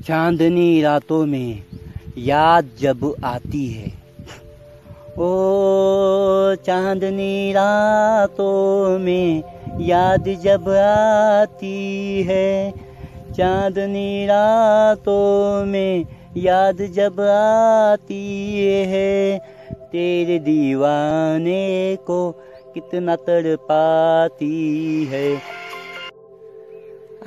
चांदनी रातों में याद जब आती है, ओ चांदनी रातों में याद जब आती है, चांदनी रातों में याद जब आती है, तेरे दीवाने को कितना तड़पाती है।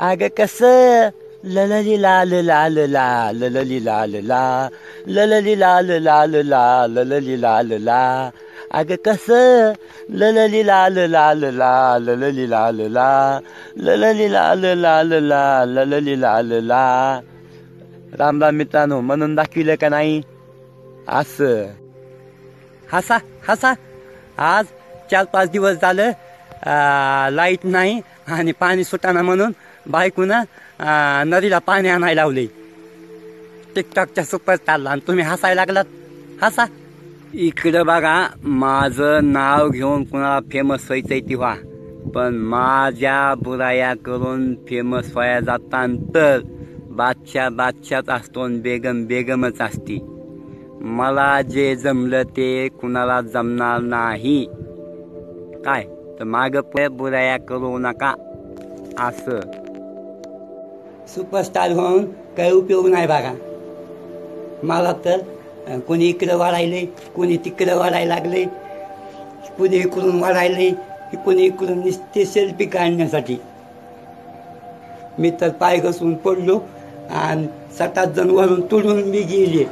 आगे कसं ललली लाल लाल ला ललली लाल ला ललली लाल लाल ला ललली लाल ला, अगं कसं ललली लाल लाल ला ललली लाल ला ललली लाल लाल ला ललली लाल ला। राम राम मित्रांनो, म्हणून दाखविलं का नाही असं? हसा हसा. आज 4-5 दिवस झालं लाईट नाही आणि पाणी सुटाना म्हणून बायकोनं नदीला पाणी आणायला लावले. टिकटॉकच्या सुपरस्टारला आणि तुम्ही हसायला लागलात. हसा. इकडं बघा, माझं नाव घेऊन कुणाला फेमस व्हायचंय ती व्हा, पण माझ्या बुराया करून फेमस व्हायला जातान तर बादशाहच असतो आणि बेगम बेगमच असती. मला जे जमलं ते कुणाला जमणार नाही. काय तर मागं बुराया करू नका असं. सुपरस्टार होऊन काही उपयोग नाही बघा. मला तर कोणी इकडं वाढायले, कोणी तिकडं वाढायला लागले, कोणी इकडून वाढायले, कोणी इकडून नुसते सेल्फी काढण्यासाठी. मी तर पाय घसरून पडलो आणि 7-8 जण वरून तुडून मी गेले.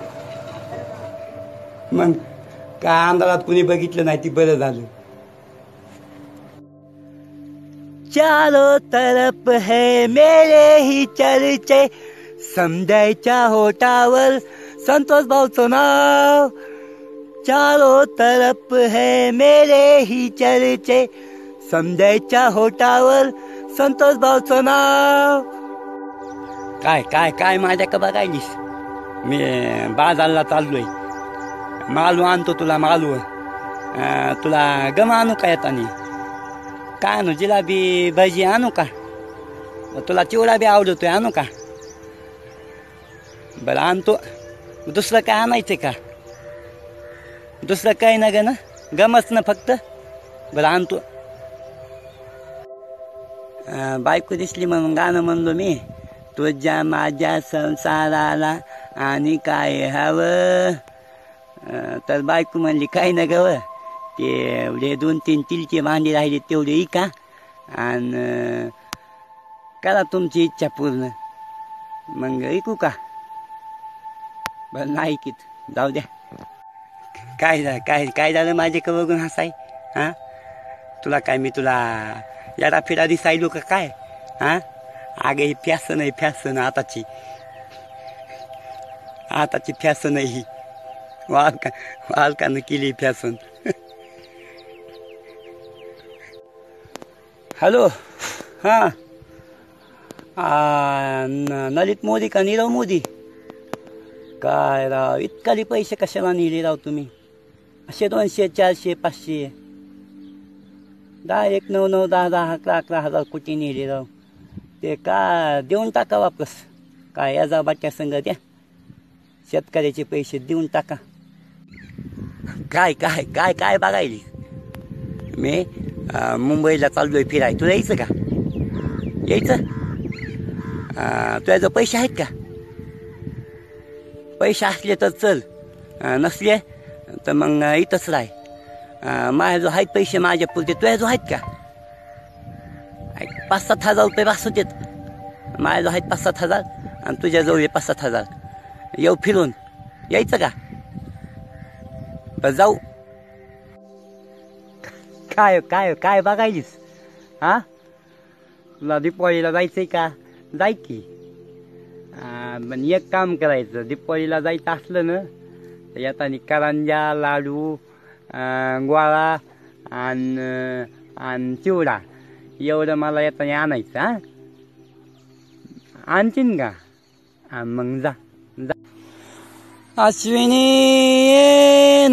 मग काय अंधारात कोणी बघितलं नाही, ती बरं झालं. चारों तरफ है मेरे ही चर्चे, समजायच्या होटावर संतोष भाऊचं नाव. चारों तरफ है मेरे ही चर्चे, समजायच्या होटावर संतोष भाऊचं नाव. काय काय काय माझ्या का बघायलीस? मी बाजारला चाललोय. मालू आणतो तुला. मालू तुला गम आणू का येतानी? काय आणू? जिलाबी भजी आणू का? तुला चिवडा बी आवडतोय, आणू का? बरं आणतो. दुसरं काय आणायचं का? दुसरं काही ना ग ना, गमच ना फक्त. बरं आणतो. बायको दिसली म्हणून गाणं म्हणलो मी. तुझ्या माझ्या संसाराला आणि काय हवं? तर बायको म्हणली काही ना गं, तेवढे 2-3 तिलचे भांडी राहिले तेवढे इका आणि करा तुमची इच्छा पूर्ण. मग ऐकू का? बरं नाही ऐकीत, जाऊ द्या. काय झालं माझे का बघून हसाय? हां, तुला काय मी तुला याडा फिरा दिसायलो का काय? हां, अगं ही फॅशन आहे, फॅशन आताची फॅशन आहे ही. वालकानं केली फॅशन. हॅलो. हां, ललित मोदी का नीरव मोदी? काय राव, इतकाली पैसे कशाला नेले राव तुम्ही? असे 200, 400, 500 डायरेक्ट 9-9, 10-10, 11-11 हजार कोटी नेले राव. ते का देऊन टाका वापस. काय याचा बाट्या संघ द्या, शेतकऱ्याचे पैसे देऊन टाका. काय काय काय काय बघायली? मी मुंबईला चाललोय फिराय. तू यायचं का? यायचं? तुझ्याजवळ पैसे आहेत का? पैसे असले तर चल, नसले तर मग इथंच राह. माझ्याजवळ आहेत पैसे माझ्या पुरते. तुझ्याजवळ आहेत का? 5-7 हजार रुपये बस होतेत. माझ्याजवळ आहेत 5-7 हजार आणि तुझ्याजवळ 5-7 हजार. येऊ फिरून. यायचं का? बरं जाऊ. काय काय काय बघायलीस? हां, तुला दिपावळीला जायचंय का? जाय की. पण एक काम करायचं, दिपावळीला जायचं असलं ना तर येतानी करंजा, लाडू, गोळा आणि चिवडा एवढं मला येतानी आणायचं. हां, आणतीन का? मग जा. अश्विनी ये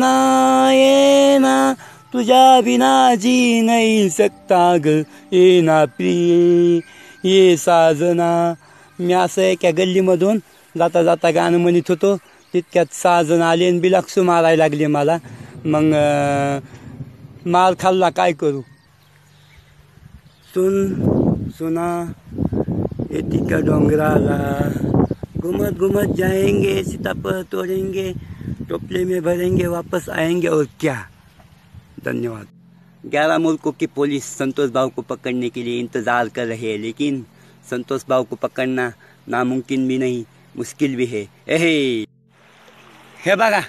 ना तुझ्या बिना जी नहीं सकता ग, ये ना प्रिय ये साजना. मी असं एका गल्लीमधून जाता जाता गाणं म्हणत होतो. तितक्यात 6 जण आले आणि बिलाक्षू मारायला लागले मला. मग मार खाल्ला, काय करू. सुना येती का डोंगराला, घुमत घुमत जाएंगे, सीताफळ तोड़ेंगे, टोपले में भरेंगे, वापस आएंगे और क्या. धन्यवाद. 11 मुल्कों की पुलिस संतोष भाव को पकड़ने के लिए इंतज़ार कर रही है, लेकिन संतोष भाव को पकड़ना नामुमकिन भी नहीं, मुश्किल भी है. हे बघा,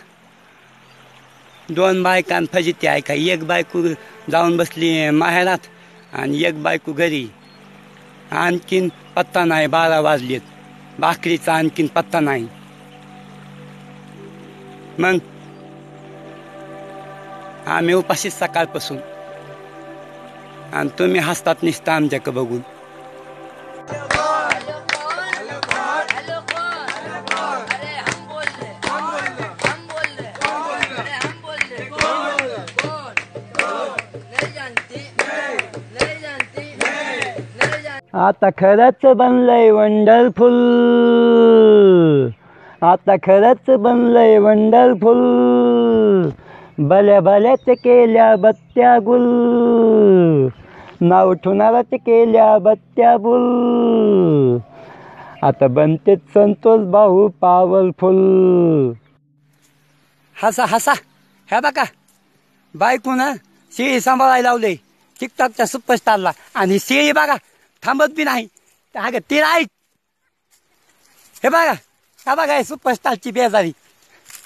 2 बायकां फजिती आहे का. एक बायको जाऊन बसली माहेरात आणि एक बायको घरी. आणखीन पत्ता नाही. 12 वाजलेत, भाकरीचा आणखीन पत्ता नाही. मग आम्ही उपाशीच सकाळपासून, आणि तुम्ही हसतात नुसतं आमच्याकडे बघून. आता खरंच बनलंय वंडरफुल, आता खरंच बनलंय वंडरफुल, भल्या भल्याच केल्या बत्त्या गुल, नाव ठेवणाराच केल्या बत्त्या बुल, आता बनतेच संतोष भाऊ पॉवरफुल. हसा हसा. ह्या बघा, बायको ना शेळी सांभाळायला लावले टिकटॉकच्या सुपरस्टारला, आणि शेळी बघा थांबत बी नाही. अगं ते ऐक, हे बघा, हा बघा सुपरस्टारची बेजारी.